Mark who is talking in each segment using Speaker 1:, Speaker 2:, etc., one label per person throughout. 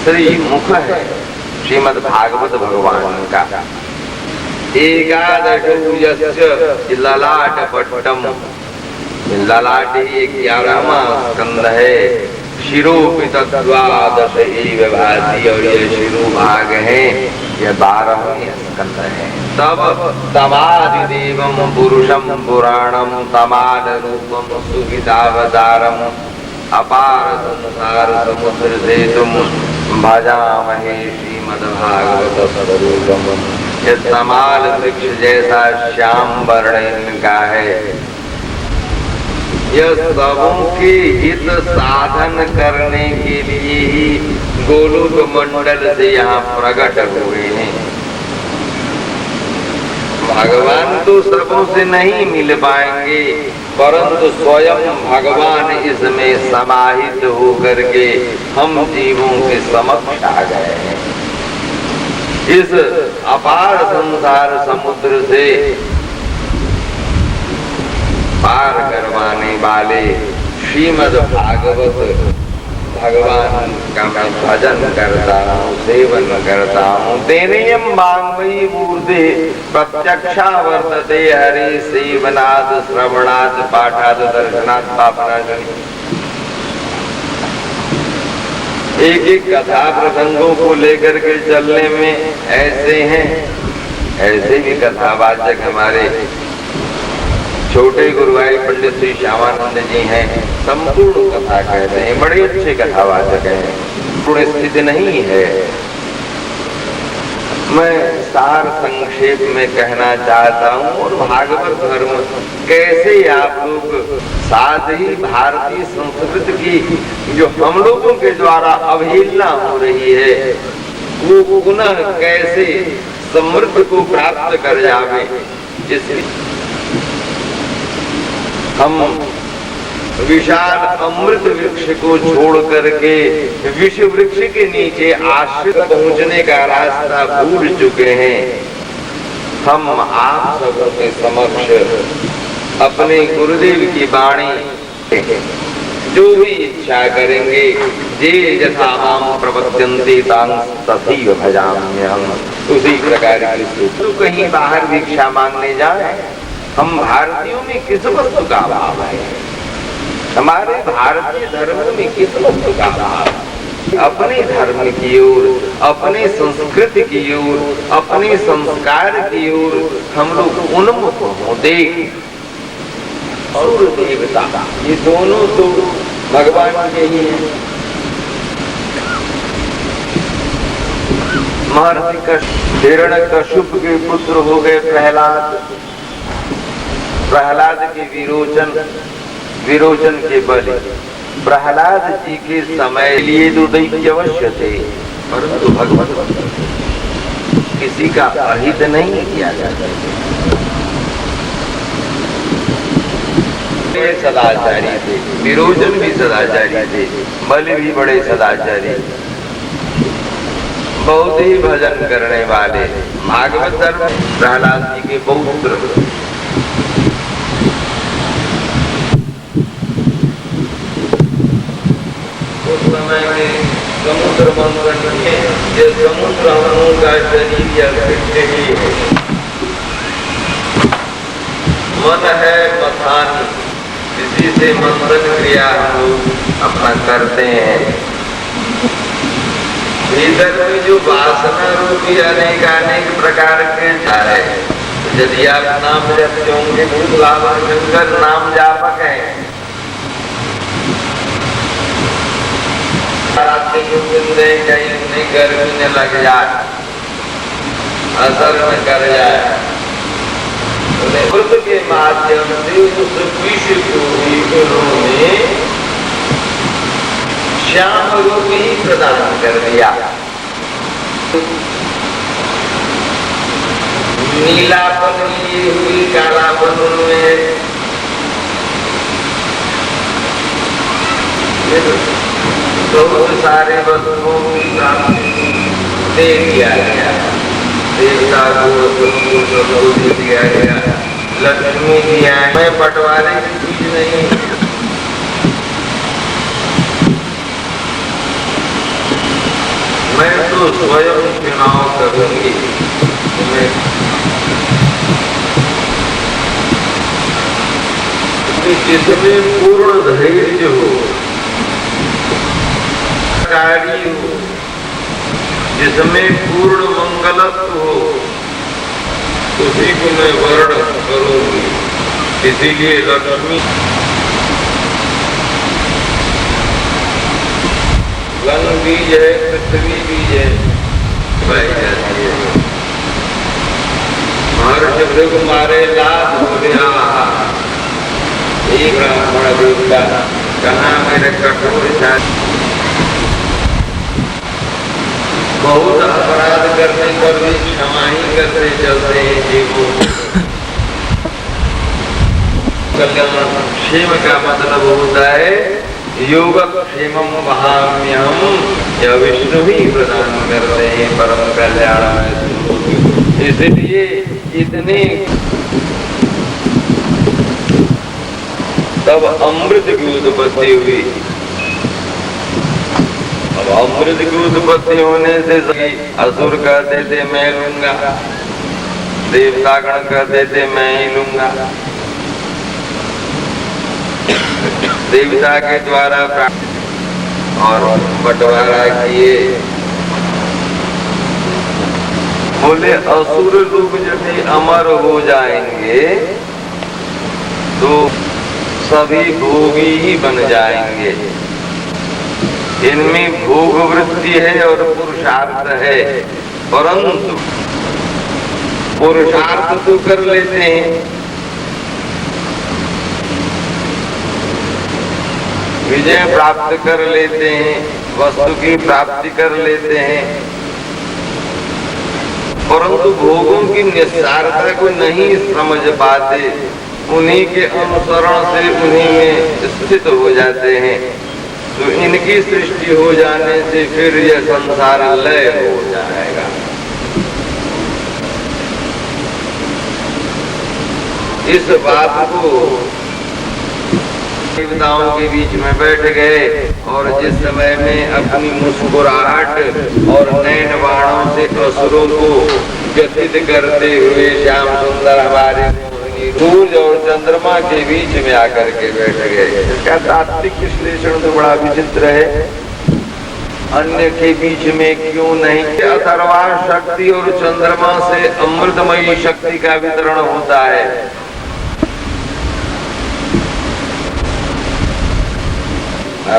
Speaker 1: श्री मुख है श्रीमद् भागवत भगवान का। एकादश ललाट पट्टम, ललाट ही 11वां स्कंद है। शिरोपित द्वादश भाती, और ये शिरो भाग है, ये 12वें स्कंद है। तब तमादिदेवम पुरुषम पुराणम तमाल रूपम सुविदावतारम अपार संसार समुद्र से तुम भजामहे श्रीमद्भागवत स्वरूपम। ये तमाल वृक्ष जैसा श्याम वर्ण इनका है। यह सबों के हित साधन करने के लिए ही गोलोक मंडल से यहाँ प्रकट हुए हैं। भगवान तो सबों से नहीं मिल पाएंगे, परंतु स्वयं भगवान इसमें समाहित होकर के हम जीवों के समक्ष आ गए हैं। इस अपार संसार समुद्र से पार करवाने वाले श्रीमद् भागवत भगवान का मैं भजन करता हूँ, सेवन करता हूँ। तेनेयम वाङ्मयी मूर्धे प्रत्यक्षा वर्तते हरि सेवनात् श्रवणात् पाठात् दर्शनात् पापनाशनि। एक एक कथा प्रसंगों को लेकर के चलने में ऐसे हैं, ऐसे भी कथावाचक हमारे छोटे गुरुभाई पंडित श्री श्यामानंद जी हैं। संपूर्ण कथा कहते हैं, बड़े अच्छे कथावाचक हैं, पूर्ण स्थिति नहीं है। मैं सार संक्षेप में कहना चाहता हूँ। और भागवत धर्म कैसे आप लोग साथ ही भारतीय संस्कृति की जो हम लोगों के द्वारा अवहेलना हो रही है, वो पुनः कैसे समृद्धि को प्राप्त कर जावे, जिसकी हम विशाल अमृत वृक्ष को छोड़ करके विष वृक्ष के नीचे आश्रित पहुंचने का रास्ता भूल चुके हैं। हम आप सबों के समक्ष अपने गुरुदेव की वाणी जो भी इच्छा करेंगे, जे यथा माम प्रपद्यन्ते तां तथैव भजाम्यहम्, उसी प्रकार की। तो कहीं बाहर भिक्षा मांगने जाए, हम भारतीयों में किस वस्तु का अभाव है? हमारे भारतीय धर्म में किस वस्तु का अभाव? अपने धर्म की ओर, अपने संस्कृति की ओर, अपने संस्कार की ओर हम लोग उन्मुख हो। देख और देवता, ये दोनों तो भगवान के ही हैं। महर्षि हिरण्यकश्यप के पुत्र हो गए प्रहलाद। प्रहलाद के विरोचन के बल प्रहलाद जी के समय लिए तो दैत्य अवश्य थे, परंतु भगवत किसी का अहित नहीं किया जाता। सदाचारी थे, विरोचन भी सदाचारी थे, बल भी बड़े सदाचारी, बहुत ही भजन करने वाले। भागवत धर्म प्रहलाद जी के पौत्र। उस समय में समुद्र मंथन में ये समुद्र हमों का शरीर या वृक्ष ही मन है मथान, इसी से मंथन क्रिया हम लोग अपना करते हैं। भीतर में जो वासना रूपी अनेक प्रकार के है, यदि आप नाम जपते होंगे, भूतलावन शंकर नाम जापक है, गर्मी न लग जाए, असर न कर जाए, व्रत के माध्यम से उस विष को ही उन्होंने श्याम रूप ही प्रदान कर दिया। नीलापन लिए हुई कालापन में बहुत सारे वस्तुओं की प्राप्ति दे दिया गया। देवता को दिया गया, लक्ष्मी दिया। मैं बंटवारे की चीज नहीं, मैं तो स्वयं चुनाव करूंगी। जिसमें पूर्ण धैर्य हो, कार्य हो, जिसमें पूर्ण मंगलत्व हो, उसी को मैं वर्ण करूंगी। इसीलिए लक्ष्मी वन बीज है, पृथ्वी बीज है, पाई जाती है। महर्षि भृगु मारे लाभ हो गया, एक ब्राह्मण देवता कहा मेरे कठोर शास्त्र बहुत अपराध करने पर भी क्षमा ही करते चलते हैं जीवों। कल्याण क्षेम का मतलब होता है योगक्षेमम वहाम्यहम, यह विष्णु ही प्रदान करते हैं परम कल्याण। इसलिए इतने तब अमृत की उत्पत्ति हुई। अब अमृत की उत्पत्ति होने से असुर कहते थे मैं लूंगा, देवतागण कहते थे मैं ही लूंगा। देवता के द्वारा और बंटवारा किए। बोले असुर लोग यदि अमर हो जाएंगे तो सभी भोगी ही बन जाएंगे। इनमें भोग वृत्ति है और पुरुषार्थ है, परंतु पुरुषार्थ तो कर लेते हैं, विजय प्राप्त कर लेते हैं, वस्तु की प्राप्ति कर लेते हैं, परंतु भोगों की निस्सारता को नहीं समझ पाते। उन्हीं के अनुसरण से उन्हीं में स्थित हो जाते हैं। तो इनकी सृष्टि हो जाने से फिर यह संसार लय हो जाएगा। इस बात को देवताओं के बीच में बैठ गए और जिस समय में अपनी मुस्कुराहट और नैन बाणों से असुरों को व्यतीत करते हुए श्याम सुंदर हमारे सूर्य और चंद्रमा के बीच में आकर के बैठ गए। इसका तात्विक विश्लेषण तो बड़ा विचित्र है। अन्य के बीच में क्यों नहीं? अथर्वा शक्ति और चंद्रमा से अमृतमयी शक्ति का वितरण होता है।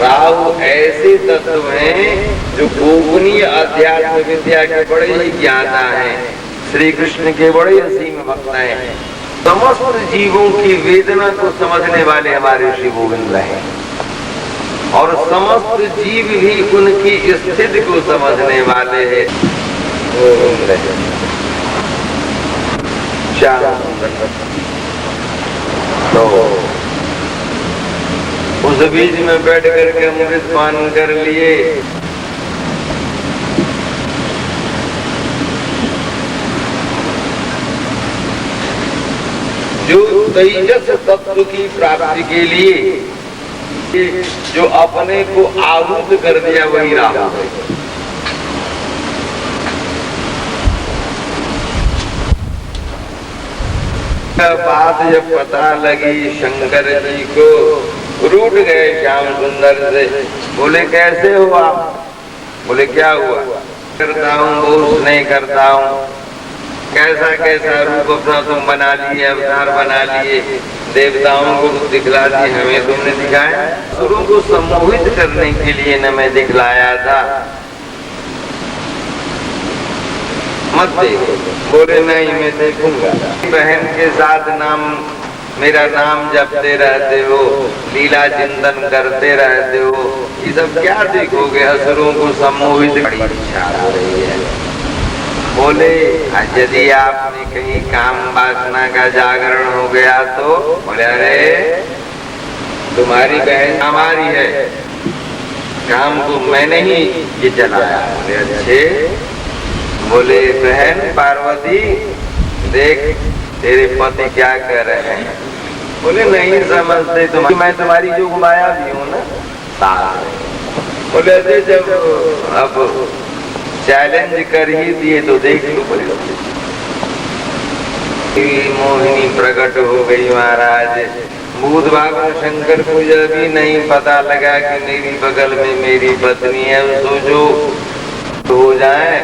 Speaker 1: राहु ऐसे तत्व हैं जो गोपनीय अध्यात्म विद्या के बड़े ही ज्ञाता हैं, श्री कृष्ण के बड़े असीम भक्त हैं। समस्त जीवों की वेदना को समझने वाले हमारे श्री गोविंद हैं और समस्त जीव भी उनकी स्थिति को समझने वाले हैं। गोविंद तो उस बीच में बैठ करके अमृत पान कर लिए। जो तेजस तत्व की प्राप्ति के लिए जो अपने को आहुत कर दिया वही राहु है। बात जब पता लगी शंकर जी को, रूठ गए श्याम सुंदर से। बोले कैसे हुआ? बोले क्या हुआ? करता हूँ, बहुत स्नेह करता हूँ। कैसा कैसा रूप अपना तुम बना लिए, अवतार बना लिए, देवताओं को दिखला दिए, हमें तुमने दिखाया। असुरों को सम्मोहित करने के लिए न मैं दिखलाया था, मत देखो। बोले नहीं मैं देखूंगा। बहन के साथ मेरा नाम जपते रहते हो, लीला चिंतन करते रहते हो, ये सब क्या देखोगे? असुरों को सम्मोहित बड़ी इच्छा हो रही है। बोले यदि आपने कहीं काम वासना का जागरण हो गया तो? बोले अरे तुम्हारी बहन हमारी है, काम को मैंने ही ये चलाया। बोले अच्छे। बोले बहन पार्वती देख तेरे पति क्या कर रहे हैं। बोले नहीं समझते तुम, मैं तुम्हारी जो घुमाया भी हूँ ना। बोले जब अब चैलेंज कर ही दिए तो देख लो परिस्थिति। मोहिनी प्रकट हो गई महाराज। भूत भागवत शंकर को यह भी नहीं पता लगा कि मेरी बगल में मेरी पत्नी है। सोचो हो जाए